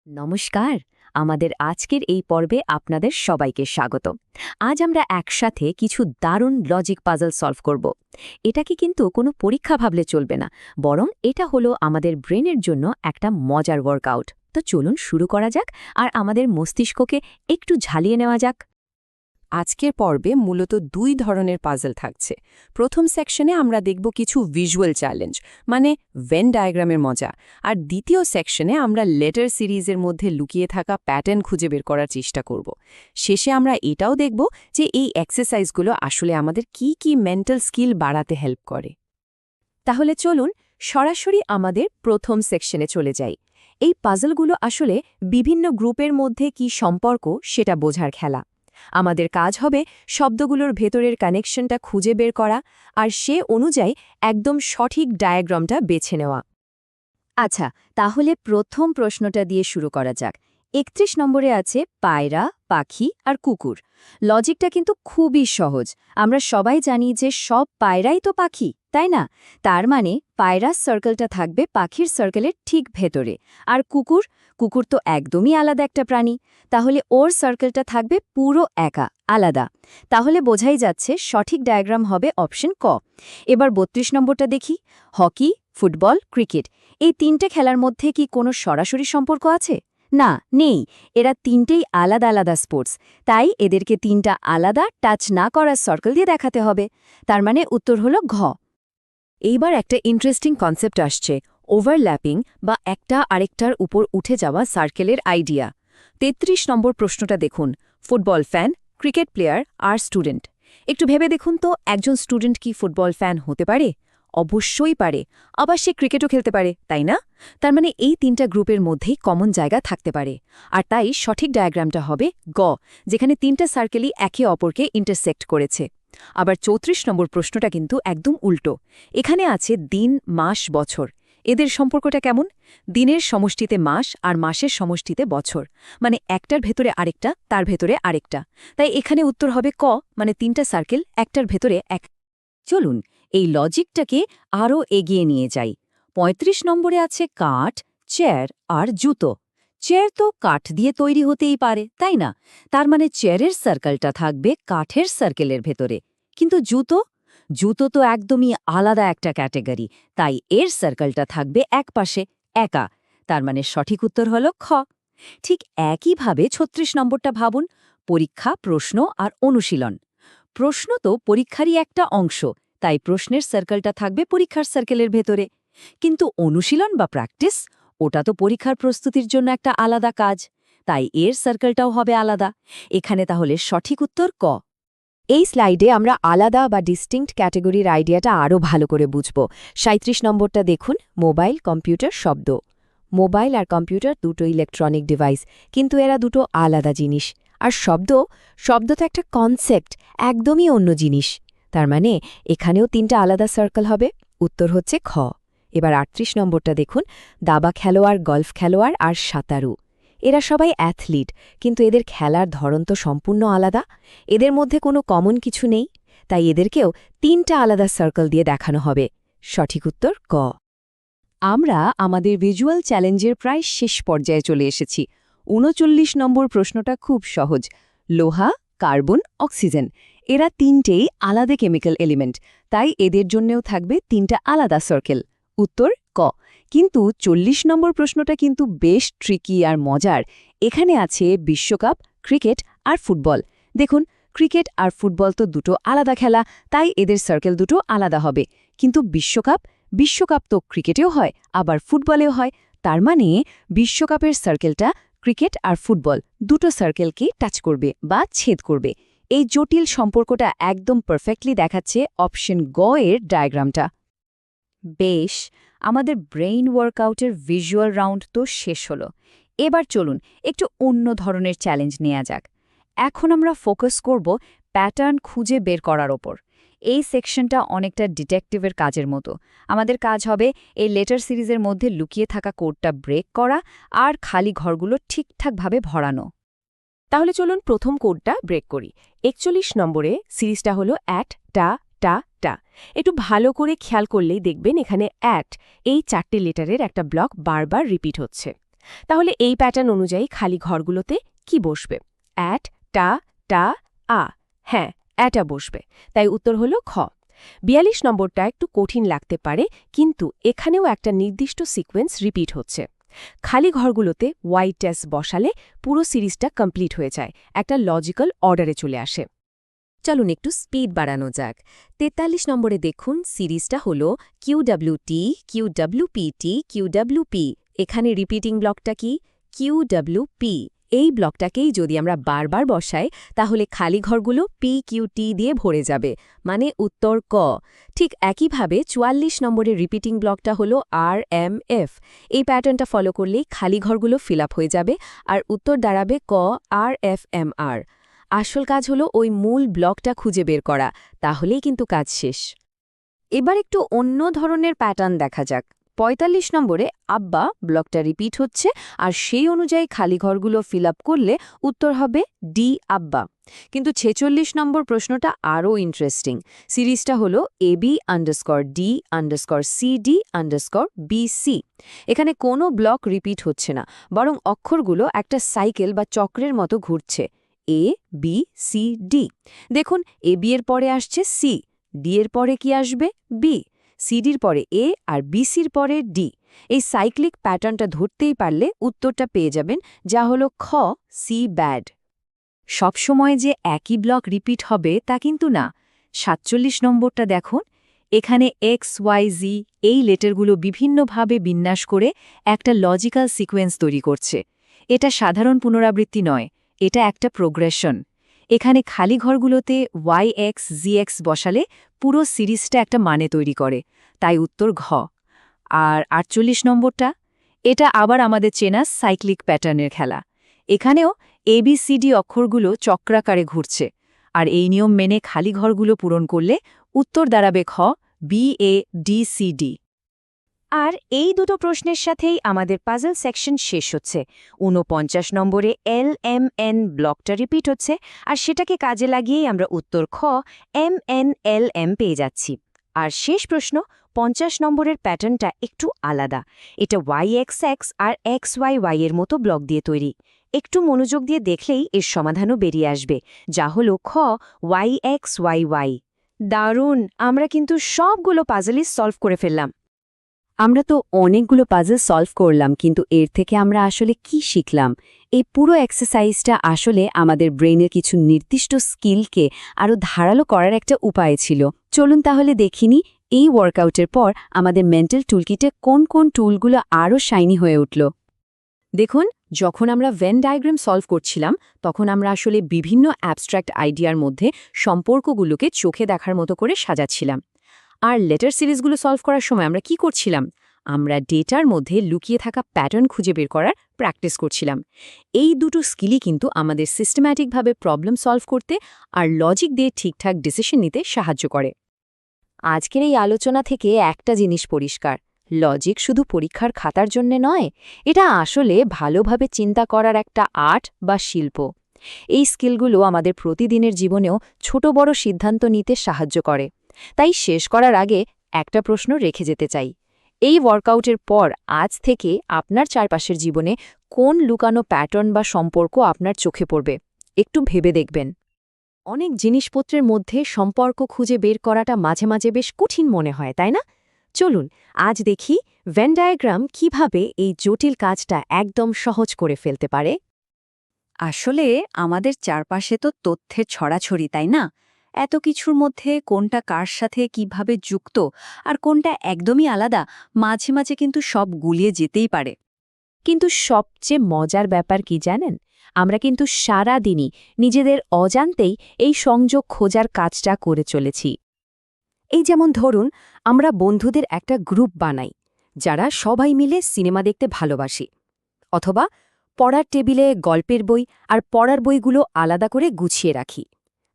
নমস্কার। আমাদের আজকের এই পর্বে আপনাদের সবাইকে স্বাগত। আজ আমরা একসাথে কিছু দারুণ লজিক পাজল সলভ করব। এটাকে কিন্তু কোনো পরীক্ষা ভাবলে চলবে না, বরং এটা হলো আমাদের ব্রেনের জন্য একটা মজার ওয়ার্কআউট। তো চলুন শুরু করা যাক আর আমাদের মস্তিষ্ককে একটু ঝালিয়ে নেওয়া যাক। আজকের পর্বে মূলত দুই ধরনের পাজল থাকছে। প্রথম সেকশনে আমরা দেখব কিছু ভিজুয়াল চ্যালেঞ্জ, মানে ভেন ডায়াগ্রামের মজা। আর দ্বিতীয় সেকশনে আমরা লেটার সিরিজের মধ্যে লুকিয়ে থাকা প্যাটার্ন খুঁজে বের করার চেষ্টা করব। শেষে আমরা এটাও দেখব যে এই এক্সারসাইজগুলো আসলে আমাদের কি কি মেন্টাল স্কিল বাড়াতে হেল্প করে। তাহলে চলুন সরাসরি আমাদের প্রথম সেকশনে চলে যাই। এই পাজলগুলো আসলে বিভিন্ন গ্রুপের মধ্যে কি সম্পর্ক সেটা বোঝার খেলা। আমাদের কাজ হবে শব্দগুলোর ভেতরের কানেকশনটা খুঁজে বের করা আর সে অনুযায়ী একদম সঠিক ডায়াগ্রামটা বেছে নেওয়া। আচ্ছা, তাহলে প্রথম প্রশ্নটা দিয়ে শুরু করা যাক। ৩১ নম্বরে আছে পায়রা, পাখি আর কুকুর। লজিকটা কিন্তু খুবই সহজ। আমরা সবাই জানি যে সব পায়রাই তো পাখি, তাই না? তার মানে পায়রার সার্কেলটা থাকবে পাখির সার্কেলের ঠিক ভেতরে। আর কুকুর তো একদমই আলাদা একটা প্রাণী, তাহলে ওর সার্কেলটা থাকবে পুরো একা, আলাদা। তাহলে বোঝাই যাচ্ছে সঠিক ডায়াগ্রাম হবে অপশন ক। এবার ৩২ নম্বরটা দেখি। হকি, ফুটবল, ক্রিকেট, এই তিনটে খেলার মধ্যে কি কোনো সরাসরি সম্পর্ক আছে? না, নেই। এরা তিনটেই আলাদা আলাদা স্পোর্টস, তাই এদেরকে তিনটা আলাদা টাচ না করার সার্কেল দিয়ে দেখাতে হবে। তার মানে উত্তর হলো ঘ। এইবার একটা ইন্টারেস্টিং কনসেপ্ট আসছে, ওভারল্যাপিং বা একটা আরেকটার উপর উঠে যাওয়া সার্কেলের আইডিয়া। ৩৩ নম্বর প্রশ্নটা দেখুন, ফুটবল ফ্যান, ক্রিকেট প্লেয়ার আর স্টুডেন্ট। একটু ভেবে দেখুন তো, একজন স্টুডেন্ট কি ফুটবল ফ্যান হতে পারে? অবশ্যই পারে। আবার সে ক্রিকেটও খেলতে পারে, তাই না? তার মানে এই তিনটা গ্রুপের মধ্যেই কমন জায়গা থাকতে পারে। আর তাই সঠিক ডায়াগ্রামটা হবে গ, যেখানে তিনটা সার্কেলই একে অপরকে ইন্টারসেক্ট করেছে। আবার ৩৪ নম্বর প্রশ্নটা কিন্তু একদম উল্টো। এখানে আছে দিন, মাস, বছর। এদের সম্পর্কটা কেমন? দিনের সমষ্টিতে মাস আর মাসের সমষ্টিতে বছর, মানে একটার ভেতরে আরেকটা, তার ভেতরে আরেকটা। তাই এখানে উত্তর হবে ক, মানে তিনটা সার্কেল একটার ভেতরে এক। চলুন এই লজিকটাকে আরও এগিয়ে নিয়ে যাই। ৩৫ নম্বরে আছে কাঠ, চেয়ার আর জুতো। চেয়ার তো কাঠ দিয়ে তৈরি হতেই পারে, তাই না? তার মানে চেয়ারের সার্কেলটা থাকবে কাঠের সার্কেলের ভেতরে। কিন্তু জুতো তো একদমই আলাদা একটা ক্যাটেগরি, তাই এর সার্কেলটা থাকবে একপাশে, একা। তার মানে সঠিক উত্তর হল খ। ঠিক একইভাবে ৩৬ নম্বরটা ভাবুন, পরীক্ষা, প্রশ্ন আর অনুশীলন। প্রশ্ন তো পরীক্ষারই একটা অংশ, তাই প্রশ্নের সার্কেলটা থাকবে পরীক্ষার সার্কেলের ভেতরে। কিন্তু অনুশীলন বা প্র্যাকটিস, ওটা তো পরীক্ষার প্রস্তুতির জন্য একটা আলাদা কাজ, তাই এর সার্কেলটাও হবে আলাদা। এখানে তাহলে সঠিক উত্তর ক। এই স্লাইডে আমরা আলাদা বা ডিস্টিংক্ট ক্যাটেগরির আইডিয়াটা আরও ভালো করে বুঝব। ৩৭ নম্বরটা দেখুন, মোবাইল, কম্পিউটার, শব্দ। মোবাইল আর কম্পিউটার দুটো ইলেকট্রনিক ডিভাইস, কিন্তু এরা দুটো আলাদা জিনিস। আর শব্দ তো একটা কনসেপ্ট, একদমই অন্য জিনিস। তার মানে এখানেও তিনটা আলাদা সার্কেল হবে। উত্তর হচ্ছে খ। এবার ৩৮ নম্বরটা দেখুন, দাবা খেলোয়াড়, গলফ খেলোয়াড় আর সাঁতারু। এরা সবাই অ্যাথলিট, কিন্তু এদের খেলার ধরন তো সম্পূর্ণ আলাদা। এদের মধ্যে কোনো কমন কিছু নেই, তাই এদেরকেও তিনটা আলাদা সার্কেল দিয়ে দেখানো হবে। সঠিক উত্তর ক। আমরা আমাদের ভিজুয়াল চ্যালেঞ্জের প্রায় শেষ পর্যায়ে চলে এসেছি। ৩৯ নম্বর প্রশ্নটা খুব সহজ। লোহা, কার্বন, অক্সিজেন, এরা তিনটেই আলাদা কেমিক্যাল এলিমেন্ট, তাই এদের জন্যেও থাকবে তিনটা আলাদা সার্কেল। উত্তর ক। কিন্তু ৪০ নম্বর প্রশ্নটা কিন্তু বেশ ট্রিকি আর মজার। এখানে আছে বিশ্বকাপ, ক্রিকেট আর ফুটবল। দেখুন, ক্রিকেট আর ফুটবল তো দুটো আলাদা খেলা, তাই এদের সার্কেল দুটো আলাদা হবে। কিন্তু বিশ্বকাপ তো ক্রিকেটেও হয়, আবার ফুটবলেও হয়। তার মানে বিশ্বকাপের সার্কেলটা ক্রিকেট আর ফুটবল দুটো সার্কেলকে টাচ করবে বা ছেদ করবে। এই জটিল সম্পর্কটা একদম পারফেক্টলি দেখাচ্ছে অপশন গ এর ডায়াগ্রামটা। বেশ, আমাদের ব্রেইন ওয়ার্কআউটের ভিজুয়াল রাউন্ড তো শেষ হলো। এবার চলুন একটু অন্য ধরনের চ্যালেঞ্জ নেওয়া যাক। এখন আমরা ফোকাস করব প্যাটার্ন খুঁজে বের করার ওপর। এই সেকশনটা অনেকটা ডিটেকটিভের কাজের মতো। আমাদের কাজ হবে এই লেটার সিরিজের মধ্যে লুকিয়ে থাকা কোডটা ব্রেক করা আর খালি ঘরগুলো ঠিকঠাকভাবে ভরানো। তাহলে চলুন প্রথম কোডটা ব্রেক করি। ৪১ নম্বরে সিরিজটা হলো অ্যাট, টা, টা, টা। একটু ভালো করে খেয়াল করলেই দেখবেন এখানে অ্যাট এই ৪টে লেটারের একটা ব্লক বারবার রিপিট হচ্ছে। তাহলে এই প্যাটার্ন অনুযায়ী খালি ঘরগুলোতে কি বসবে? অ্যাট, টা, টা, আ। হ্যাঁ, অ্যাটা বসবে। তাই উত্তর হলো খ। ৪২ নম্বরটা একটু কঠিন লাগতে পারে, কিন্তু এখানেও একটা নির্দিষ্ট সিকোয়েন্স রিপিট হচ্ছে। খালি ঘরগুলোতে ওয়াই টেস্ট বসালে পুরো সিরিজটা কমপ্লিট হয়ে যায়, একটা লজিক্যাল অর্ডারে চলে আসে। চলুন একটু স্পিড বাড়ানো যাক। ৪৩ নম্বরে দেখুন সিরিজটা হলো কিউডব্লিউটি, কিউডব্লিউপিটি, কিউডব্লিউপি। এখানে রিপিটিং ব্লকটা কি? কিউডব্লিউপি। এই ব্লকটাকেই যদি আমরা বারবার বসাই তাহলে খালি ঘরগুলো পিকিউটি দিয়ে ভরে যাবে, মানে উত্তর ক। ঠিক একইভাবে ৪৪ নম্বরের রিপিটিং ব্লকটা হলো আরএমএফ। এই প্যাটার্নটা ফলো করলেই খালি ঘরগুলো ফিল আপ হয়ে যাবে আর উত্তর দাঁড়াবে ক, আরএফএমআর। আসল কাজ হলো ওই মূল ব্লকটা খুঁজে বের করা, তাহলেই কিন্তু কাজ শেষ। এবার একটু অন্য ধরনের প্যাটার্ন দেখা যাক। ৪৫ নম্বরে আব্বা ব্লকটা রিপিট হচ্ছে আর সেই অনুযায়ী খালি ঘরগুলো ফিল আপ করলে উত্তর হবে ডি আব্বা। কিন্তু ৪৬ নম্বর প্রশ্নটা আরও ইন্টারেস্টিং। সিরিজটা হলো AB_D_CD_BC। এখানে কোনো ব্লক রিপিট হচ্ছে না, বরং অক্ষরগুলো একটা সাইকেল বা চক্রের মতো ঘুরছে। এ, বি, সি, ডি। দেখুন, এ বি এর পরে আসছে সি, ডি এর পরে কি আসবে? বি, সিডির পরে এ আর বিসির পরে ডি। এই সাইক্লিক প্যাটার্নটা ধরতেই পারলে উত্তরটা পেয়ে যাবেন, যা হলো খ, সি ব্যাড। সবসময় যে একই ব্লক রিপিট হবে তা কিন্তু না। ৪৭ নম্বরটা দেখুন, এখানে এক্স, ওয়াই, জি এই লেটারগুলো বিভিন্নভাবে বিন্যাস করে একটা লজিক্যাল সিকোয়েন্স তৈরি করছে। এটা সাধারণ পুনরাবৃত্তি নয়, এটা একটা প্রোগ্রেশন। এখানে খালি ঘরগুলোতে YX, ZX বসালে পুরো সিরিজটা একটা মানে তৈরি করে, তাই উত্তর ঘ। আর ৪৮ নম্বরটা, এটা আবার আমাদের চেনা সাইক্লিক প্যাটার্নের খেলা। এখানেও ABCD অক্ষরগুলো চক্রাকারে ঘুরছে, আর এই নিয়ম মেনে খালি ঘরগুলো পূরণ করলে উত্তর দাঁড়াবে খ, BADCD। আর এই দুটো প্রশ্নের সাথেই আমাদের পাজল সেকশন শেষ হচ্ছে। ৪৯ নম্বরে LMN ব্লকটা রিপিট হচ্ছে, আর সেটাকে কাজে লাগিয়েই আমরা উত্তর খ, MNLM পেয়ে যাচ্ছি। আর শেষ প্রশ্ন ৫০ নম্বরের প্যাটার্নটা একটু আলাদা। এটা YXX আর XYY এর মতো ব্লক দিয়ে তৈরি। একটু মনোযোগ দিয়ে দেখলেই এর সমাধানও বেরিয়ে আসবে, যা হলো খ, YXYY। দারুণ! আমরা কিন্তু সবগুলো পাজলই সলভ করে ফেললাম। আমরা তো অনেকগুলো পাজল সলভ করলাম, কিন্তু এর থেকে আমরা আসলে কি শিখলাম? এই পুরো এক্সারসাইজটা আসলে আমাদের ব্রেনের কিছু নির্দিষ্ট স্কিলকে আরও ধারালো করার একটা উপায় ছিল। চলুন তাহলে দেখিনি এই ওয়ার্কআউটের পর আমাদের মেন্টাল টুলকিটে কোন কোন টুলগুলো আরও শাইনি হয়ে উঠল। দেখুন, যখন আমরা ভেন ডায়াগ্রাম সলভ করছিলাম তখন আমরা আসলে বিভিন্ন অ্যাবস্ট্র্যাক্ট আইডিয়ার মধ্যে সম্পর্কগুলোকে চোখে দেখার মতো করে সাজাচ্ছিলাম। আর লেটার সিরিজগুলো সলভ করার সময় আমরা কি করছিলাম? আমরা ডেটার মধ্যে লুকিয়ে থাকা প্যাটার্ন খুঁজে বের করার প্র্যাকটিস করছিলাম। এই দুটো স্কিলই কিন্তু আমাদের সিস্টেম্যাটিকভাবে প্রবলেম সলভ করতে আর লজিক দিয়ে ঠিকঠাক ডিসিশন নিতে সাহায্য করে। আজকের এই আলোচনা থেকে একটা জিনিস পরিষ্কার, লজিক শুধু পরীক্ষার খাতার জন্যে নয়, এটা আসলে ভালোভাবে চিন্তা করার একটা আর্ট বা শিল্প। এই স্কিলগুলো আমাদের প্রতিদিনের জীবনেও ছোট বড় সিদ্ধান্ত নিতে সাহায্য করে। তাই শেষ করার আগে একটা প্রশ্ন রেখে যেতে চাই। এই ওয়ার্কআউটের পর আজ থেকে আপনার চারপাশের জীবনে কোন লুকানো প্যাটার্ন বা সম্পর্ক আপনার চোখে পড়বে? একটু ভেবে দেখবেন। অনেক জিনিসপত্রের মধ্যে সম্পর্ক খুঁজে বের করাটা মাঝে মাঝে বেশ কঠিন মনে হয়, তাই না? চলুন আজ দেখি ভেন ডায়াগ্রাম কিভাবে এই জটিল কাজটা একদম সহজ করে ফেলতে পারে। আসলে আমাদের চারপাশে তো তথ্যের ছড়াছড়ি, তাই না? এত কিছুর মধ্যে কোনটা কার সাথে কিভাবে যুক্ত আর কোনটা একদমই আলাদা, মাঝে মাঝে কিন্তু সব গুলিয়ে যেতেই পারে। কিন্তু সবচেয়ে মজার ব্যাপার কি জানেন? আমরা কিন্তু সারা দিনই নিজেদের অজান্তেই এই সংযোগ খোঁজার কাজটা করে চলেছি। এই যেমন ধরুন, আমরা বন্ধুদের একটা গ্রুপ বানাই যারা সবাই মিলে সিনেমা দেখতে ভালোবাসি, অথবা পড়ার টেবিলে গল্পের বই আর পড়ার বইগুলো আলাদা করে গুছিয়ে রাখি।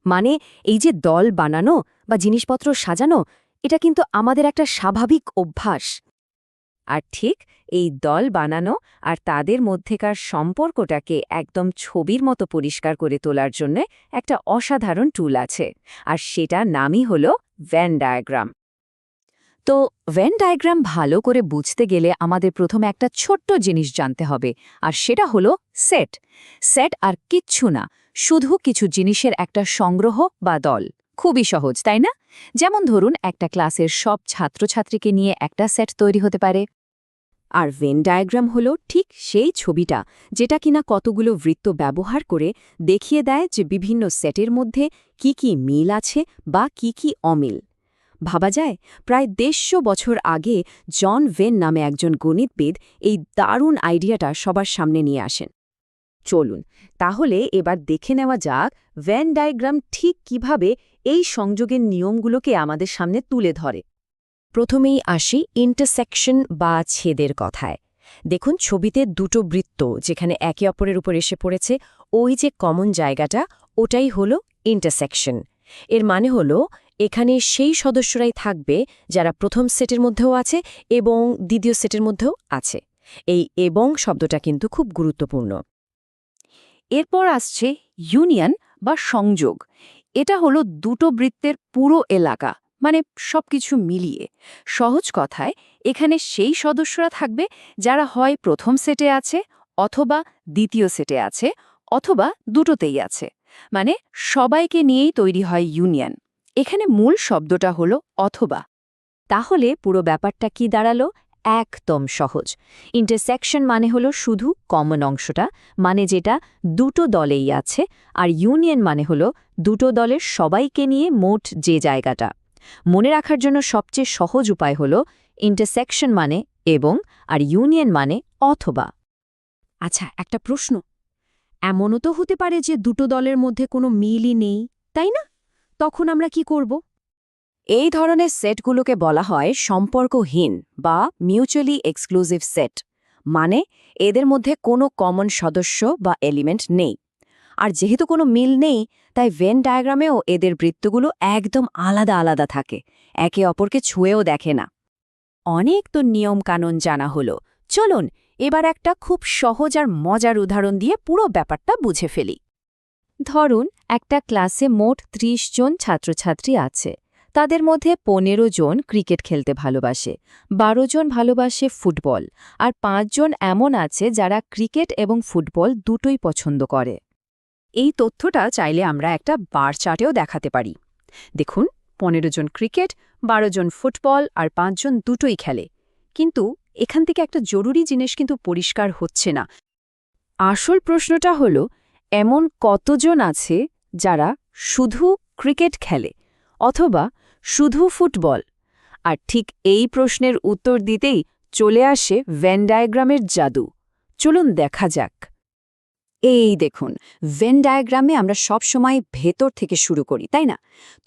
মানে এই যে দল বানানো বা জিনিসপত্র সাজানো, এটা কিন্তু আমাদের একটা স্বাভাবিক অভ্যাস। আর ঠিক এই দল বানানো আর তাদের মধ্যেকার সম্পর্কটাকে একদম ছবির মতো পরিষ্কার করে তোলার জন্য একটা অসাধারণ টুল আছে, আর সেটা নামই হল ভেন ডায়াগ্রাম। তো ভেন ডায়াগ্রাম ভালো করে বুঝতে গেলে আমাদের প্রথমে একটা ছোট্ট জিনিস জানতে হবে, আর সেটা হলো সেট। সেট আর কিচ্ছু না, শুধু কিছু জিনিসের একটা সংগ্রহ বা দল। খুবই সহজ, তাই না? যেমন ধরুন, একটা ক্লাসের সব ছাত্রছাত্রীকে নিয়ে একটা সেট তৈরি হতে পারে। আর ভেন ডায়াগ্রাম হলো ঠিক সেই ছবিটা যেটা কিনা কতগুলো বৃত্ত ব্যবহার করে দেখিয়ে দেয় যে বিভিন্ন সেটের মধ্যে কি কি মিল আছে বা কি কি অমিল। ভাবা যায়, প্রায় 150 বছর আগে জন ভেন নামে একজন গণিতবিদ এই দারুণ আইডিয়াটা সবার সামনে নিয়ে আসেন। চলুন তাহলে এবার দেখে নেওয়া যাক ভেন ডায়াগ্রাম ঠিক কিভাবে এই সংযোগের নিয়মগুলোকে আমাদের সামনে তুলে ধরে। প্রথমেই আসি ইন্টারসেকশন বা ছেদের কথায়। দেখুন ছবিতে দুটো বৃত্ত যেখানে একে অপরের উপর এসে পড়েছে, ওই যে কমন জায়গাটা, ওটাই হলো ইন্টারসেকশন। এর মানে হলো এখানে সেই সদস্যরাই থাকবে যারা প্রথম সেটের মধ্যেও আছে এবং দ্বিতীয় সেটের মধ্যেও আছে। এই এবং শব্দটা কিন্তু খুব গুরুত্বপূর্ণ। এরপর আসছে ইউনিয়ন বা সংযোগ। এটা হলো দুটো বৃত্তের পুরো এলাকা, মানে সবকিছু মিলিয়ে। সহজ কথায়, এখানে সেই সদস্যরা থাকবে যারা হয় প্রথম সেটে আছে, অথবা দ্বিতীয় সেটে আছে, অথবা দুটোতেই আছে। মানে সবাইকে নিয়েই তৈরি হয় ইউনিয়ন। এখানে মূল শব্দটা হলো অথবা। তাহলে পুরো ব্যাপারটা কি দাঁড়ালো? একদম সহজ। ইন্টারসেকশন মানে হলো শুধু কমন অংশটা, মানে যেটা দুটো দলেই আছে, আর ইউনিয়ন মানে হলো দুটো দলের সবাইকে নিয়ে মোট যে জায়গাটা। মনে রাখার জন্য সবচেয়ে সহজ উপায় হলো ইন্টারসেকশন মানে এবং, আর ইউনিয়ন মানে অথবা। আচ্ছা, একটা প্রশ্ন। এমনও তো হতে পারে যে দুটো দলের মধ্যে কোনো মিলই নেই, তাই না? তখন আমরা কি করব? এই ধরনের সেটগুলোকে বলা হয় সম্পর্কহীন বা মিউচুয়ালি এক্সক্লুসিভ সেট। মানে এদের মধ্যে কোনো কমন সদস্য বা এলিমেন্ট নেই। আর যেহেতু কোনো মিল নেই, তাই ভেন ডায়াগ্রামেও এদের বৃত্তগুলো একদম আলাদা আলাদা থাকে, একে অপরকে ছুঁয়েও দেখে না। অনেক তো নিয়ম কানুন জানা হলো। চলুন এবার একটা খুব সহজ আর মজার উদাহরণ দিয়ে পুরো ব্যাপারটা বুঝে ফেলি। ধরুন একটা ক্লাসে মোট 30 জন ছাত্রছাত্রী আছে। তাদের মধ্যে 15 জন ক্রিকেট খেলতে ভালোবাসে, 12 জন ভালোবাসে ফুটবল, আর 5 জন এমন আছে যারা ক্রিকেট এবং ফুটবল দুটোই পছন্দ করে। এই তথ্যটা চাইলে আমরা একটা বার চার্টেও দেখাতে পারি। দেখুন, 15 জন ক্রিকেট, 12 জন ফুটবল আর 5 জন দুটোই খেলে। কিন্তু এখান থেকে একটা জরুরি জিনিস কিন্তু পরিষ্কার হচ্ছে না। আসল প্রশ্নটা হলো, এমন কতজন আছে যারা শুধু ক্রিকেট খেলে অথবা শুধু ফুটবল? আর ঠিক এই প্রশ্নের উত্তর দিতেই চলে আসে ভেন ডায়াগ্রামের জাদু। চলুন দেখা যাক। এই দেখুন, ভেন ডায়াগ্রামে আমরা সবসময় ভেতর থেকে শুরু করি, তাই না?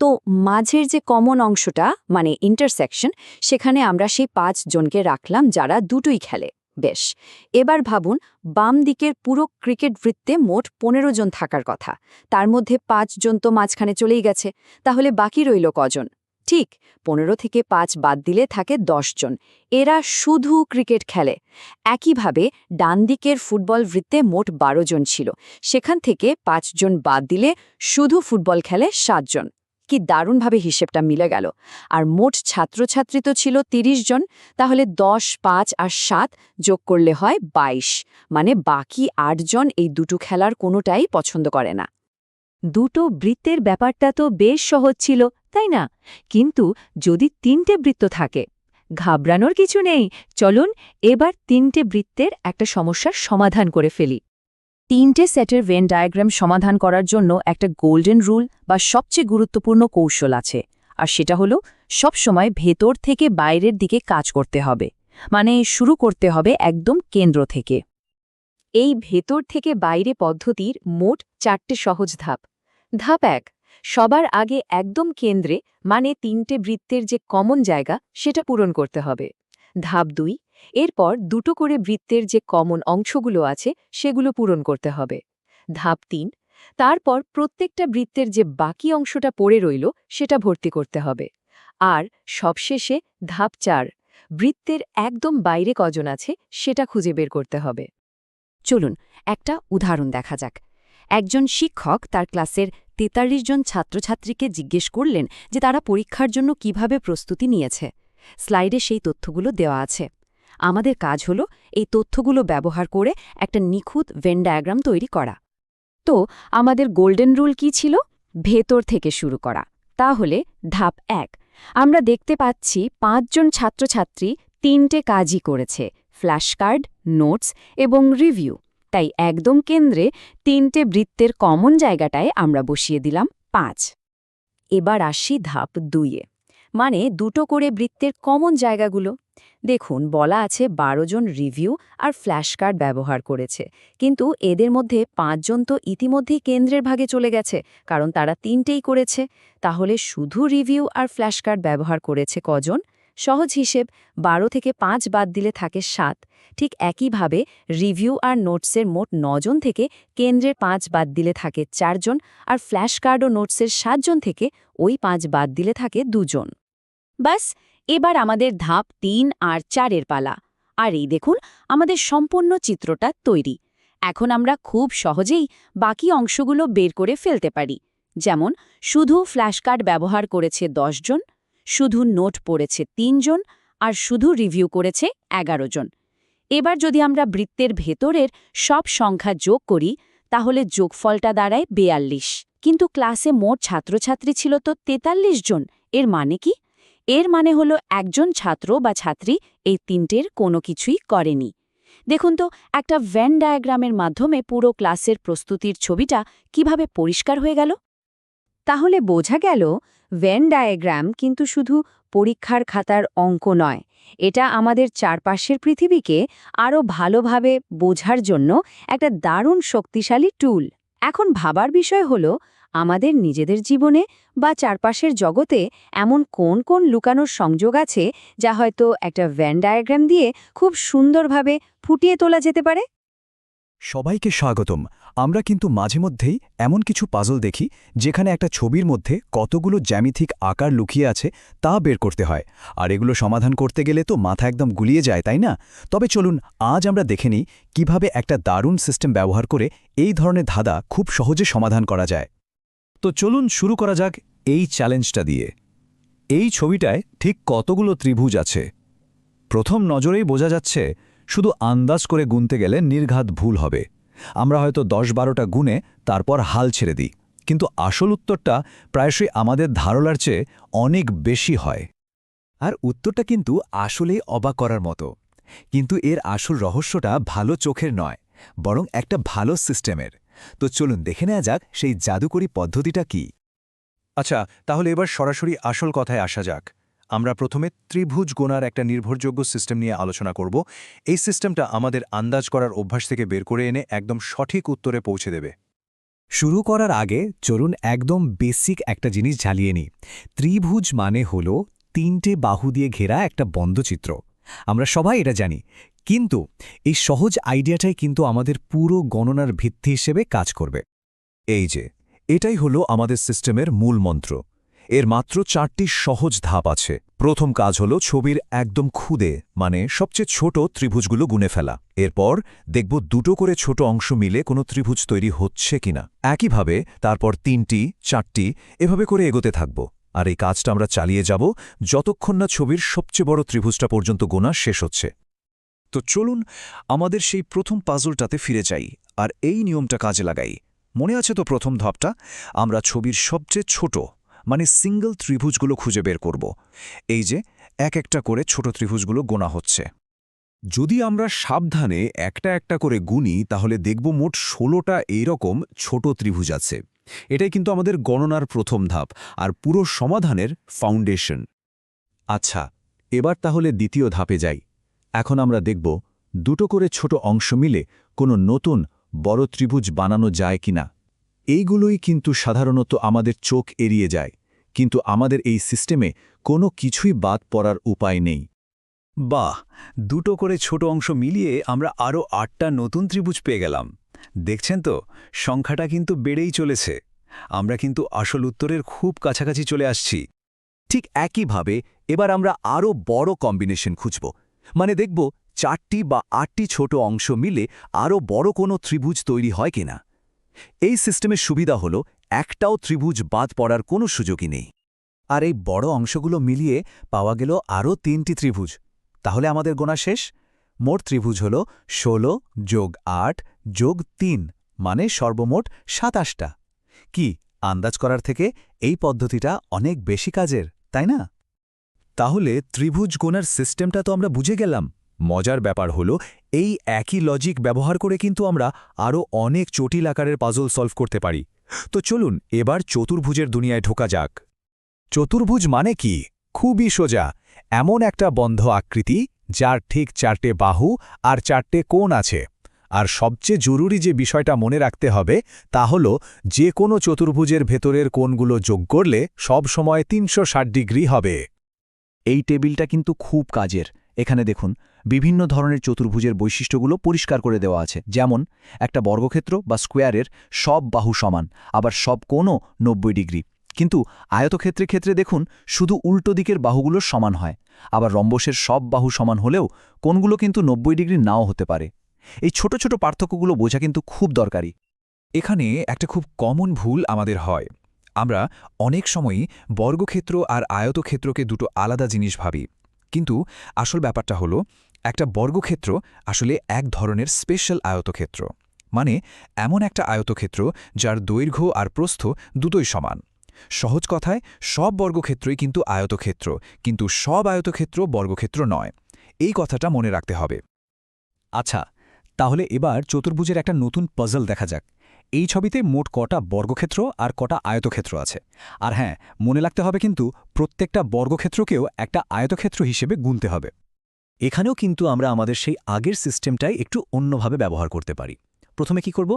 তো মাঝের যে কমন অংশটা, মানে ইন্টারসেকশন, সেখানে আমরা সেই 5 জনকে রাখলাম যারা দুটোই খেলে। বেশ, এবার ভাবুন, বাম দিকের পুরো ক্রিকেট বৃত্তে মোট 15 জন থাকার কথা। তার মধ্যে 5 জন তো মাঝখানে চলেই গেছে, তাহলে বাকি রইল কজন? ঠিক 15 থেকে 5 বাদ দিলে থাকে 10 জন। এরা শুধু ক্রিকেট খেলে। একইভাবে ডান দিকের ফুটবল বৃত্তে মোট 12 জন ছিল, সেখান থেকে 5 জন বাদ দিলে শুধু ফুটবল খেলে 7 জন। কি দারুণভাবে হিসেবটা মিলে গেল। আর মোট ছাত্রছাত্রী তো ছিল 30 জন, তাহলে 10, 5 আর 7 যোগ করলে হয় 22। মানে বাকি 8 জন এই দুটো খেলার কোনোটাই পছন্দ করে না। দুটো বৃত্তের ব্যাপারটা তো বেশ সহজ ছিল, তাই না? কিন্তু যদি 3টে বৃত্ত থাকে, ঘাবড়ানোর কিছু নেই। চলুন এবার 3টে বৃত্তের একটা সমস্যার সমাধান করে ফেলি। 3টে সেটের ভেন ডায়াগ্রাম সমাধান করার জন্য একটা গোল্ডেন রুল বা সবচেয়ে গুরুত্বপূর্ণ কৌশল আছে, আর সেটা হলো সবসময় ভেতর থেকে বাইরের দিকে কাজ করতে হবে। মানে শুরু করতে হবে একদম কেন্দ্র থেকে। এই ভেতর থেকে বাইরে পদ্ধতির মোট 4টে সহজ ধাপ। ধাপ 1, সবার আগে একদম কেন্দ্রে, মানে 3টে বৃত্তের যে কমন জায়গা, সেটা পূরণ করতে হবে। ধাপ 2, এরপর দুটো করে বৃত্তের যে কমন অংশগুলো আছে সেগুলো পূরণ করতে হবে। ধাপ 3, তারপর প্রত্যেকটা বৃত্তের যে বাকি অংশটা পড়ে রইল সেটা ভর্তি করতে হবে। আর সবশেষে ধাপ 4, বৃত্তের একদম বাইরে কজন আছে সেটা খুঁজে বের করতে হবে। চলুন একটা উদাহরণ দেখা যাক। একজন শিক্ষক তার ক্লাসের 43 জন ছাত্রছাত্রীকে জিজ্ঞেস করলেন যে তারা পরীক্ষার জন্য কিভাবে প্রস্তুতি নিয়েছে। স্লাইডে সেই তথ্যগুলো দেওয়া আছে। আমাদের কাজ হলো এই তথ্যগুলো ব্যবহার করে একটা নিখুঁত ভেন ডায়াগ্রাম তৈরি করা। তো আমাদের গোল্ডেন রুল কি ছিল? ভেতর থেকে শুরু করা। তাহলে ধাপ 1, আমরা দেখতে পাচ্ছি 5 জন ছাত্রছাত্রী 3টে কাজই করেছে: ফ্ল্যাশ কার্ড, নোটস এবং রিভিউ। তাই একদম কেন্দ্রে 3টে বৃত্তের কমন জায়গাটায় আমরা বসিয়ে দিলাম 5। এবার আসি ধাপ 2-এ, মানে দুটো করে বৃত্তের কমন জায়গাগুলো। দেখুন, বলা আছে 12 জন রিভিউ আর ফ্ল্যাশ কার্ড ব্যবহার করেছে, কিন্তু এদের মধ্যে 5 জন তো ইতিমধ্যেই কেন্দ্রের ভাগে চলে গেছে, কারণ তারা 3টেই করেছে। তাহলে শুধু রিভিউ আর ফ্ল্যাশ কার্ড ব্যবহার করেছে কজন? সহজ হিসেব, 12 থেকে 5 বাদ দিলে থাকে 7। ঠিক একইভাবে রিভিউ আর নোটসের মোট 9 জন থেকে কেন্দ্রের 5 বাদ দিলে থাকে 4 জন, আর ফ্ল্যাশ কার্ড ও নোটসের 7 জন থেকে ওই 5 বাদ দিলে থাকে 2 জন। বাস, এবার আমাদের ধাপ 3 আর 4-এর পালা। আর এই দেখুন, আমাদের সম্পূর্ণ চিত্রটা তৈরি। এখন আমরা খুব সহজেই বাকি অংশগুলো বের করে ফেলতে পারি। যেমন, শুধু ফ্ল্যাশ কার্ড ব্যবহার করেছে 10 জন, শুধু নোট পড়েছে 3 জন, আর শুধু রিভিউ করেছে 11 জন। এবার যদি আমরা বৃত্তের ভেতরের সব সংখ্যা যোগ করি, তাহলে যোগফলটা দাঁড়ায় 42। কিন্তু ক্লাসে মোট ছাত্রছাত্রী ছিল তো 43 জন। এর মানে কি? এর মানে হলো একজন ছাত্র বা ছাত্রী এই 3টের কোনো কিছুই করেনি। দেখুন তো, একটা ভেন ডায়াগ্রামের মাধ্যমে পুরো ক্লাসের প্রস্তুতির ছবিটা কিভাবে পরিষ্কার হয়ে গেল। তাহলে বোঝা গেল, ভেন ডায়াগ্রাম কিন্তু শুধু পরীক্ষার খাতার অঙ্ক নয়, এটা আমাদের চারপাশের পৃথিবীকে আরও ভালোভাবে বোঝার জন্য একটা দারুণ শক্তিশালী টুল। এখন ভাবার বিষয় হলো, আমাদের নিজেদের জীবনে বা চারপাশের জগতে এমন কোন কোন লুকানোর সংযোগ আছে যা হয়তো একটা ভেন ডায়াগ্রাম দিয়ে খুব সুন্দরভাবে ফুটিয়ে তোলা যেতে পারে। সবাইকে স্বাগতম। আমরা কিন্তু মাঝেমধ্যেই এমন কিছু পাজল দেখি যেখানে একটা ছবির মধ্যে কতগুলো জ্যামিতিক আকার লুকিয়ে আছে তা বের করতে হয়, আর এগুলো সমাধান করতে গেলে তো মাথা একদম গুলিয়ে যায়, তাই না? তবে চলুন আজ আমরা দেখে নিই কিভাবে একটা দারুণ সিস্টেম ব্যবহার করে এই ধরনের ধাঁধা খুব সহজে সমাধান করা যায়। তো চলুন শুরু করা যাক এই চ্যালেঞ্জটা দিয়ে। এই ছবিটায় ঠিক কতগুলো ত্রিভুজ আছে? প্রথম নজরেই বোঝা যাচ্ছে, শুধু আন্দাজ করে গুনতে গেলে নির্ঘাত ভুল হবে। আমরা হয়তো 10-12টা গুনে তারপর হাল ছেড়ে দিই, কিন্তু আসল উত্তরটা প্রায়শই আমাদের ধারণার চেয়ে অনেক বেশি হয়। আর উত্তরটা কিন্তু আসলেই অবাক করার মতো। কিন্তু এর আসল রহস্যটা ভালো চোখের নয়, বরং একটা ভালো সিস্টেমের। তো চলুন দেখে নেওয়া যাক সেই জাদুকরী পদ্ধতিটা কি। আচ্ছা, তাহলে এবার সরাসরি আসল কথায় আসা যাক। আমরা প্রথমে ত্রিভুজ গোনার একটা নির্ভরযোগ্য সিস্টেম নিয়ে আলোচনা করব। এই সিস্টেমটা আমাদের আন্দাজ করার অভ্যাস থেকে বের করে এনে একদম সঠিক উত্তরে পৌঁছে দেবে। শুরু করার আগে চলুন একদম বেসিক একটা জিনিস ঝালিয়ে নিই। ত্রিভুজ মানে হল 3টে বাহু দিয়ে ঘেরা একটা বন্ধচিত্র। আমরা সবাই এটা জানি, কিন্তু এই সহজ আইডিয়াটাই কিন্তু আমাদের পুরো গণনার ভিত্তি হিসেবে কাজ করবে। এই যে, এটাই হলো আমাদের সিস্টেমের মূল মন্ত্র। এর মাত্র 4টি সহজ ধাপ আছে। প্রথম কাজ হলো ছবির একদম খুদে, মানে সবচেয়ে ছোট ত্রিভুজগুলো গুনে ফেলা। এরপর দেখব দুটো করে ছোট অংশ মিলে কোনো ত্রিভুজ তৈরি হচ্ছে কিনা। একইভাবে তারপর 3টি, 4টি এভাবে করে এগোতে থাকব। আর এই কাজটা আমরা চালিয়ে যাব যতক্ষণ না ছবির সবচেয়ে বড় ত্রিভুজটা পর্যন্ত গোনা শেষ হচ্ছে। তো চলুন আমাদের সেই প্রথম পাজলটাতে ফিরে যাই আর এই নিয়মটা কাজে লাগাই। মনে আছে তো প্রথম ধাপটা? আমরা ছবির সবচেয়ে ছোট, মানে সিঙ্গল ত্রিভুজগুলো খুঁজে বের করব। এই যে এক একটা করে ছোট ত্রিভুজগুলো গোনা হচ্ছে। যদি আমরা সাবধানে একটা একটা করে গুনি, তাহলে দেখব মোট 16টা এইরকম ছোট ত্রিভুজ আছে। এটাই কিন্তু আমাদের গণনার প্রথম ধাপ আর পুরো সমাধানের ফাউন্ডেশন। আচ্ছা, এবার তাহলে দ্বিতীয় ধাপে যাই। এখন আমরা দেখব দুটো করে ছোট অংশ মিলে কোনো নতুন বড় ত্রিভুজ বানানো যায় কিনা। এইগুলোই কিন্তু সাধারণত আমাদের চোখ এড়িয়ে যায়, কিন্তু আমাদের এই সিস্টেমে কোনো কিছুই বাদ পড়ার উপায় নেই। বাহ, দুটো করে ছোট অংশ মিলিয়ে আমরা আরও 8টা নতুন ত্রিভুজ পেয়ে গেলাম। দেখছেন তো, সংখ্যাটা কিন্তু বেড়েই চলেছে। আমরা কিন্তু আসল উত্তরের খুব কাছাকাছি চলে আসছি। ঠিক একইভাবে এবার আমরা আরও বড় কম্বিনেশন খুঁজব, মানে দেখব 4টি বা 8টি ছোট অংশ মিলে আরও বড় কোনো ত্রিভুজ তৈরি হয় কিনা। এই সিস্টেমের সুবিধা হলো একটাও ত্রিভুজ বাদ পড়ার কোনো সুযোগই নেই। আর এই বড় অংশগুলো মিলিয়ে পাওয়া গেল আরও 3টি ত্রিভুজ। তাহলে আমাদের গোনা শেষ। মোট ত্রিভুজ হল 16 যোগ 8 যোগ 3, মানে সর্বমোট 27টা। কি আন্দাজ করার থেকে এই পদ্ধতিটা অনেক বেশি কাজের, তাই না? তাহলে ত্রিভুজ গোনার সিস্টেমটা তো আমরা বুঝে গেলাম। মজার ব্যাপার হলো এই একই লজিক ব্যবহার করে কিন্তু আমরা আরও অনেক জটিল আকারের পাজল সলভ করতে পারি। তো চলুন এবার চতুর্ভুজের দুনিয়ায় ঢোকা যাক। চতুর্ভুজ মানে কি? খুবই সোজা, এমন একটা বন্ধ আকৃতি যার ঠিক 4টে বাহু আর 4টে কোণ আছে। আর সবচেয়ে জরুরি যে বিষয়টা মনে রাখতে হবে তা হল যে কোনো চতুর্ভুজের ভেতরের কোণগুলো যোগ করলে সব সময় 360 ডিগ্রি হবে। এই টেবিলটা কিন্তু খুব কাজের। এখানে দেখুন বিভিন্ন ধরনের চতুর্ভুজের বৈশিষ্ট্যগুলো পরিষ্কার করে দেওয়া আছে। যেমন একটা বর্গক্ষেত্র বা স্কোয়ারের সব বাহু সমান, আবার সব কোণও 90 ডিগ্রি। কিন্তু আয়তক্ষেত্রের ক্ষেত্রে দেখুন শুধু উল্টো দিকের বাহুগুলো সমান হয়। আবার রম্বসের সব বাহু সমান হলেও কোণগুলো কিন্তু 90 ডিগ্রি নাও হতে পারে। এই ছোট ছোট পার্থক্যগুলো বোঝা কিন্তু খুব দরকারি। এখানে একটা খুব কমন ভুল আমাদের হয়। আমরা অনেক সময়ই বর্গক্ষেত্র আর আয়তক্ষেত্রকে দুটো আলাদা জিনিস ভাবি, কিন্তু আসল ব্যাপারটা হলো একটা বর্গক্ষেত্র আসলে এক ধরনের স্পেশাল আয়তক্ষেত্র, মানে এমন একটা আয়তক্ষেত্র যার দৈর্ঘ্য আর প্রস্থ দুটোই সমান। সহজ কথায় সব বর্গক্ষেত্রই কিন্তু আয়তক্ষেত্র, কিন্তু সব আয়তক্ষেত্র বর্গক্ষেত্র নয়। এই কথাটা মনে রাখতে হবে। আচ্ছা, তাহলে এবার চতুর্ভুজের একটা নতুন পাজল দেখা যাক। এই ছবিতে মোট কটা বর্গক্ষেত্র আর কটা আয়তক্ষেত্র আছে। আর হ্যাঁ, মনে রাখতে হবে কিন্তু প্রত্যেকটা বর্গক্ষেত্রকেও একটা আয়তক্ষেত্র হিসেবে গুনতে হবে। এখানেও কিন্তু আমরা আমাদের সেই আগের সিস্টেমটাই একটু অন্যভাবে ব্যবহার করতে পারি। প্রথমে কি করব?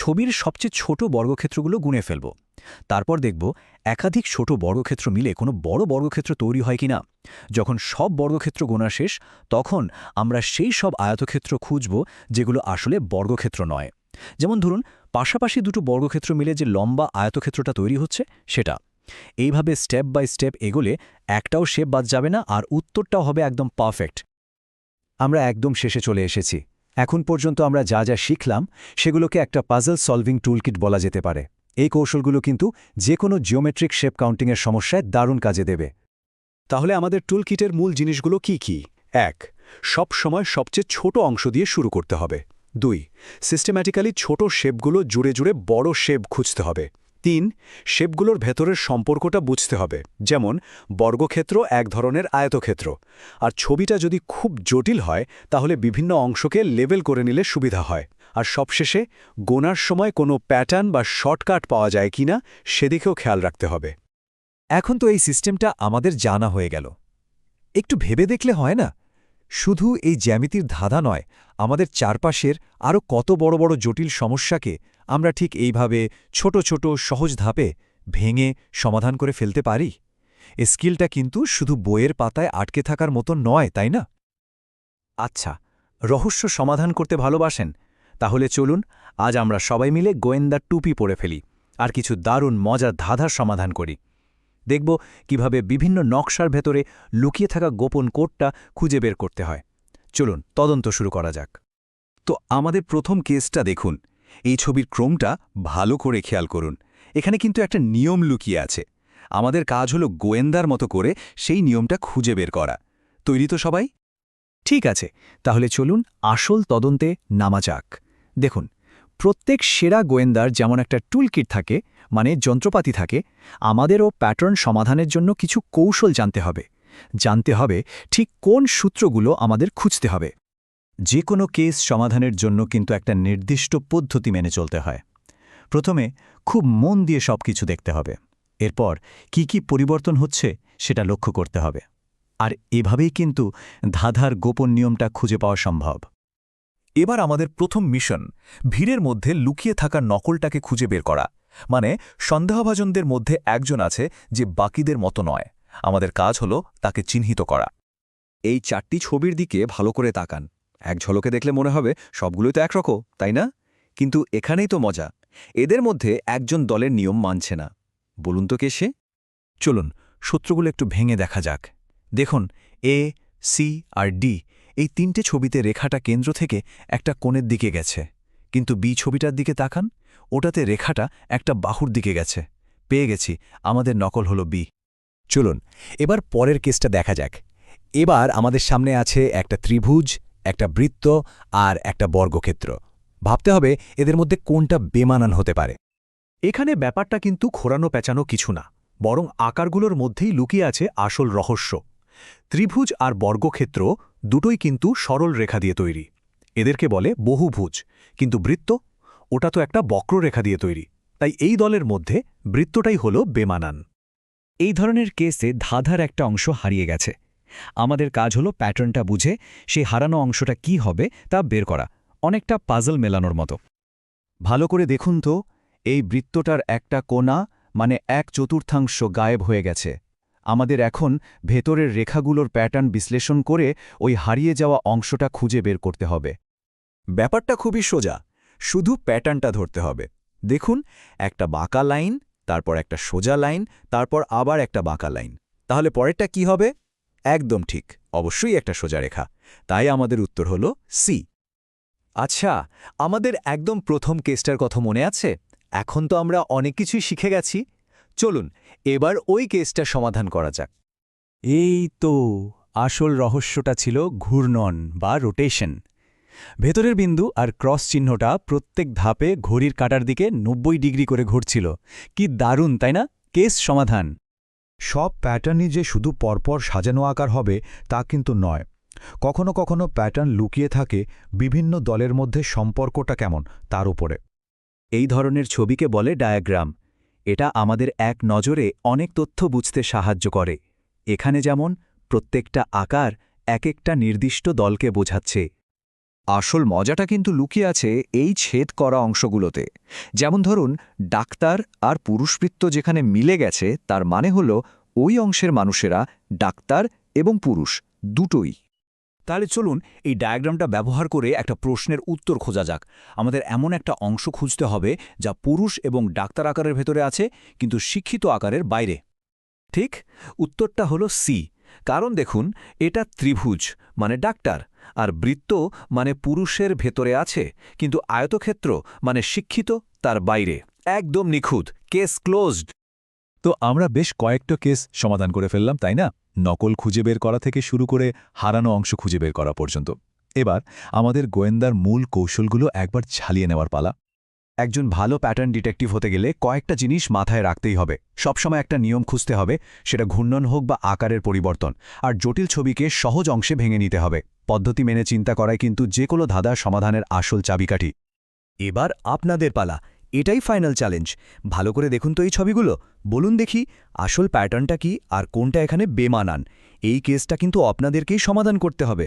ছবির সবচেয়ে ছোট বর্গক্ষেত্রগুলো গুনে ফেলব। তারপর দেখব একাধিক ছোট বর্গক্ষেত্র মিলে কোনো বড় বর্গক্ষেত্র তৈরি হয় কিনা। যখন সব বর্গক্ষেত্র গোনা শেষ, তখন আমরা সেই সব আয়তক্ষেত্র খুঁজব যেগুলো আসলে বর্গক্ষেত্র নয়। যেমন ধরুন পাশাপাশি দুটো বর্গক্ষেত্র মিলে যে লম্বা আয়তক্ষেত্রটা তৈরি হচ্ছে সেটা। এইভাবে স্টেপ বাই স্টেপ এগোলে একটাও শেপ বাদ যাবে না, আর উত্তরটাও হবে একদম পারফেক্ট। আমরা একদম শেষে চলে এসেছি। এখন পর্যন্ত আমরা যা যা শিখলাম সেগুলোকে একটা পাজল সলভিং টুলকিট বলা যেতে পারে। এই কৌশলগুলো কিন্তু যে কোনো জিওমেট্রিক শেপ কাউন্টিংয়ের সমস্যায় দারুণ কাজে দেবে। তাহলে আমাদের টুলকিটের মূল জিনিসগুলো কি কি? 1. সব সময় সবচেয়ে ছোট অংশ দিয়ে শুরু করতে হবে। 2. সিস্টেম্যাটিক্যালি ছোট শেপগুলো জুড়ে জুড়ে বড় শেপ খুঁজতে হবে। 3. শেপগুলোর ভেতরের সম্পর্কটা বুঝতে হবে, যেমন বর্গক্ষেত্র এক ধরনের আয়তক্ষেত্র। আর ছবিটা যদি খুব জটিল হয় তাহলে বিভিন্ন অংশকে লেবেল করে নিলে সুবিধা হয়। আর সবশেষে গোনার সময় কোনো প্যাটার্ন বা শর্টকাট পাওয়া যায় কিনা সেদিকেও খেয়াল রাখতে হবে। এখন তো এই সিস্টেমটা আমাদের জানা হয়ে গেল। একটু ভেবে দেখলে হয় না, শুধু এই জ্যামিতির ধাঁধা নয়, আমাদের চারপাশের আরও কত বড় বড় জটিল সমস্যাকে আমরা ঠিক এইভাবে ছোট ছোট সহজ ধাপে ভেঙে সমাধান করে ফেলতে পারি। এই স্কিলটা কিন্তু শুধু বইয়ের পাতায় আটকে থাকার মতো নয়, তাই না? আচ্ছা, রহস্য সমাধান করতে ভালোবাসেন? তাহলে চলুন আজ আমরা সবাই মিলে গোয়েন্দার টুপি পরে ফেলি আর কিছু দারুণ মজার ধাঁধার সমাধান করি। দেখব কিভাবে বিভিন্ন নকশার ভেতরে লুকিয়ে থাকা গোপন কোডটা খুঁজে বের করতে হয়। চলুন তদন্ত শুরু করা যাক। তো আমাদের প্রথম কেসটা দেখুন। এই ছবির ক্রমটা ভালো করে খেয়াল করুন। এখানে কিন্তু একটা নিয়ম লুকিয়ে আছে। আমাদের কাজ হলো গোয়েন্দার মতো করে সেই নিয়মটা খুঁজে বের করা। তৈরি তো সবাই? ঠিক আছে, তাহলে চলুন আসল তদন্তে নামা যাক। দেখুন, প্রত্যেক সেরা গোয়েন্দার যেমন একটা টুলকিট থাকে, মানে যন্ত্রপাতি থাকে, আমাদেরও প্যাটার্ন সমাধানের জন্য কিছু কৌশল জানতে হবে ঠিক কোন সূত্রগুলো আমাদের খুঁজতে হবে। যে কোনো কেস সমাধানের জন্য কিন্তু একটা নির্দিষ্ট পদ্ধতি মেনে চলতে হয়। প্রথমে খুব মন দিয়ে সবকিছু দেখতে হবে। এরপর কি কি পরিবর্তন হচ্ছে সেটা লক্ষ্য করতে হবে। আর এভাবেই কিন্তু ধাঁধার গোপন নিয়মটা খুঁজে পাওয়া সম্ভব। এবার আমাদের প্রথম মিশন ভিড়ের মধ্যে লুকিয়ে থাকা নকলটাকে খুঁজে বের করা। মানে সন্দেহভাজনদের মধ্যে একজন আছে যে বাকিদের মতো নয়। আমাদের কাজ হলো তাকে চিহ্নিত করা। এই 4টি ছবির দিকে ভালো করে তাকান। এক ঝলকে দেখলে মনে হবে সবগুলোই তো একরকম, তাই না? কিন্তু এখানেই তো মজা। এদের মধ্যে একজন দলের নিয়ম মানছে না। বলুন তো কে সে? চলুন সূত্রগুলো একটু ভেঙে দেখা যাক। দেখুন, এ, সি আর ডি এই 3টে ছবিতে রেখাটা কেন্দ্র থেকে একটা কোণের দিকে গেছে। কিন্তু বি ছবিটার দিকে তাকান, ওটাতে রেখাটা একটা বাহুর দিকে গেছে। পেয়ে গেছি, আমাদের নকল হলো বি। চলুন এবার পরের কেসটা দেখা যাক। এবার আমাদের সামনে আছে একটা ত্রিভুজ, একটা বৃত্ত আর একটা বর্গক্ষেত্র। ভাবতে হবে এদের মধ্যে কোনটা বেমানান হতে পারে। এখানে ব্যাপারটা কিন্তু খোরানো পেঁচানো কিছু না, বরং আকারগুলোর মধ্যেই লুকিয়ে আছে আসল রহস্য। ত্রিভুজ আর বর্গক্ষেত্র দুটোই কিন্তু সরল রেখা দিয়ে তৈরি। এদেরকে বলে বহুভুজ, কিন্তু বৃত্ত ওটা তো একটা বক্ররেখা দিয়ে তৈরি। তাই এই দলের মধ্যে বৃত্তটাই হলো বেমানান। এই ধরনের কেসে ধাঁধার একটা অংশ হারিয়ে গেছে। আমাদের কাজ হলো প্যাটার্নটা বুঝে সেই হারানো অংশটা কি হবে তা বের করা, অনেকটা পাজল মেলানোর মতো। ভালো করে দেখুন তো, এই বৃত্তটার একটা কোণা মানে 1/4 গায়েব হয়ে গেছে। আমাদের এখন ভেতরের রেখাগুলোর প্যাটার্ন বিশ্লেষণ করে ওই হারিয়ে যাওয়া অংশটা খুঁজে বের করতে হবে। ব্যাপারটা খুবই সোজা, শুধু প্যাটার্নটা ধরতে হবে। দেখুন, একটা বাঁকা লাইন, তারপর একটা সোজা লাইন, তারপর আবার একটা বাঁকা লাইন। তাহলে পরেরটা কি হবে? একদম ঠিক, অবশ্যই একটা সোজা রেখা। তাই আমাদের উত্তর হলো সি। আচ্ছা, আমাদের একদম প্রথম কেসটার কথা মনে আছে? এখন তো আমরা অনেক কিছুই শিখে গেছি। চলুন এবার ওই কেসটা সমাধান করা যাক। এই তো আসল রহস্যটা ছিল ঘূর্ণন বা রোটেশন। ভেতরের বিন্দু আর ক্রস চিহ্নটা প্রত্যেক ধাপে ঘড়ির কাঁটার দিকে 90 ডিগ্রি করে ঘুরছিল। কি দারুণ, তাই না? কেস সমাধান। সব প্যাটার্নই যে শুধু পরপর সাজানো আকার হবে তা কিন্তু নয়। কখনো কখনো প্যাটার্ন লুকিয়ে থাকে বিভিন্ন দলের মধ্যে সম্পর্কটা কেমন তার উপরে। এই ধরনের ছবিকে বলে ডায়াগ্রাম। এটা আমাদের এক নজরে অনেক তথ্য বুঝতে সাহায্য করে। এখানে যেমন প্রত্যেকটা আকার এক একটা নির্দিষ্ট দলকে বোঝাচ্ছে। আসল মজাটা কিন্তু লুকিয়ে আছে এই ছেদ করা অংশগুলোতে। যেমন ধরুন, ডাক্তার আর পুরুষবৃত্ত যেখানে মিলে গেছে, তার মানে হল ওই অংশের মানুষেরা ডাক্তার এবং পুরুষ দুটোই। তাহলে চলুন এই ডায়াগ্রামটা ব্যবহার করে একটা প্রশ্নের উত্তর খোঁজা যাক। আমাদের এমন একটা অংশ খুঁজতে হবে যা পুরুষ এবং ডাক্তার আকারের ভেতরে আছে, কিন্তু শিক্ষিত আকারের বাইরে। ঠিক, উত্তরটা হলো সি। কারণ দেখুন, এটা ত্রিভুজ মানে ডাক্তার, আর বৃত্ত মানে পুরুষের ভেতরে আছে, কিন্তু আয়তক্ষেত্র মানে শিক্ষিত তার বাইরে। একদম নিখুঁত, কেস ক্লোজড। তো আমরা বেশ কয়েকটা কেস সমাধান করে ফেললাম, তাই না? নকল খুঁজে বের করা থেকে শুরু করে হারানো অংশ খুঁজে বের করা পর্যন্ত। এবার আমাদের গোয়েন্দার মূল কৌশলগুলো একবার ঝালিয়ে নেওয়ার পালা। একজন ভালো প্যাটার্ন ডিটেকটিভ হতে গেলে কয়েকটা জিনিস মাথায় রাখতেই হবে। সবসময় একটা নিয়ম খুঁজতে হবে, সেটা ঘূর্ণন হোক বা আকারের পরিবর্তন। আর জটিল ছবিকে সহজ অংশে ভেঙে নিতে হবে। পদ্ধতি মেনে চিন্তা করাই কিন্তু যে কোনো ধাঁধার সমাধানের আসল চাবিকাঠি। এবার আপনাদের পালা। এটাই ফাইনাল চ্যালেঞ্জ। ভালো করে দেখুন তো এই ছবিগুলো। বলুন দেখি আসল প্যাটার্নটা কি আর কোনটা এখানে বেমানান। এই কেসটা কিন্তু আপনাদেরকেই সমাধান করতে হবে।